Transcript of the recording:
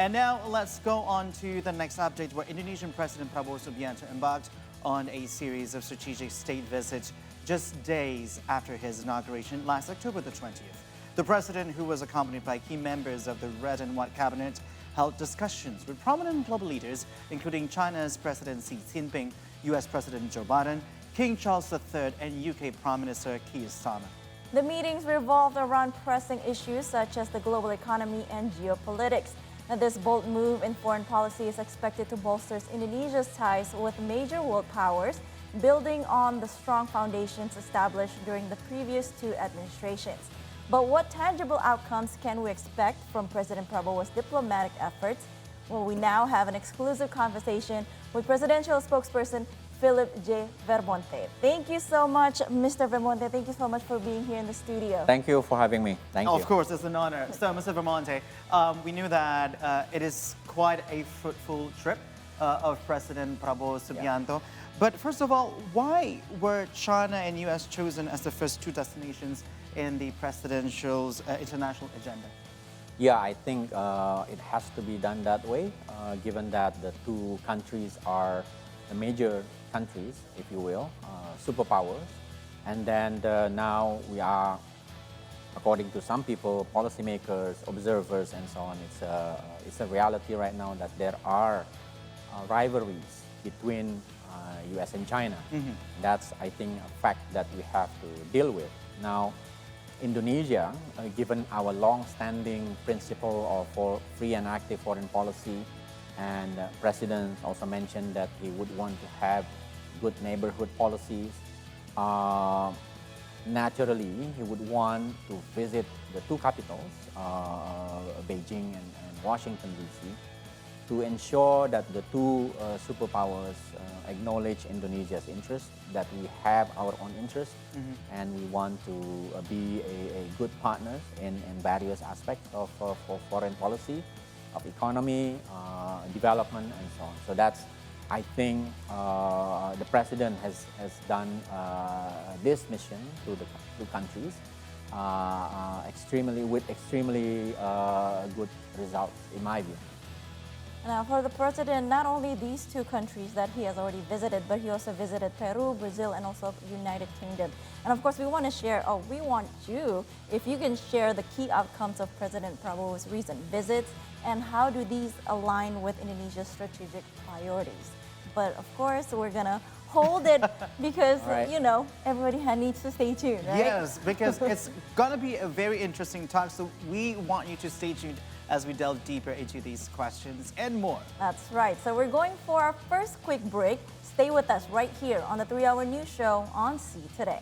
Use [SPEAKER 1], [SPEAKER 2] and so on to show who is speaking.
[SPEAKER 1] And now let's go on to the next update, where Indonesian President Prabowo Subianto embarked on a series of strategic state visits just days after his inauguration last October the 20th. The president, who was accompanied by key members of the Red and White cabinet, held discussions with prominent global leaders, including China's President Xi Jinping, U.S. President Joe Biden, King Charles III, and UK Prime Minister Keir Starmer.
[SPEAKER 2] The meetings revolved around pressing issues such as the global economy and geopolitics. Now, this bold move in foreign policy is expected to bolster Indonesia's ties with major world powers, building on the strong foundations established during the previous two administrations. But what tangible outcomes can we expect from President Prabowo's diplomatic efforts? Well, we now have an exclusive conversation with Presidential Spokesperson Phillips J. Vermonte. Thank you so much, Mr. Vermonte. Thank you so much for being here in the studio.
[SPEAKER 3] Thank you for having me. Thank you.
[SPEAKER 1] Of course, it's an honor. So, Mr. Vermonte, we knew that it is quite a fruitful trip of President Prabowo Subianto. Yeah. But first of all, why were China and U.S. chosen as the first two destinations in the presidential's international agenda?
[SPEAKER 3] Yeah, I think it has to be done that way, given that the two countries are the major countries, if you will, superpowers. And then now we are, according to some people, policymakers, observers, and so on, it's a reality right now that there are rivalries between US and China. Mm-hmm. That's, I think, a fact that we have to deal with. Now, Indonesia, given our long-standing principle of free and active foreign policy, and President also mentioned that he would want to have good neighborhood policies. Naturally, he would want to visit the two capitals, Beijing and Washington, D.C., to ensure that the two superpowers acknowledge Indonesia's interest, that we have our own interest, mm-hmm. and we want to be a good partner in various aspects of foreign policy, of economy, development, and so on. So that's, I think, the president has done this mission to the two countries with extremely good results, in my view.
[SPEAKER 2] Now, for the president, not only these two countries that he has already visited, but he also visited Peru, Brazil, and also United Kingdom. And of course, we want you, if you can share the key outcomes of President Prabowo's recent visits, and how do these align with Indonesia's strategic priorities. But of course, we're gonna hold it because, right, you know, everybody needs to stay tuned, right?
[SPEAKER 1] Yes, because it's gonna be a very interesting talk, so we want you to stay tuned as we delve deeper into these questions and more.
[SPEAKER 2] That's right. So we're going for our first quick break. Stay with us right here on the 3-Hour News Show on See Today.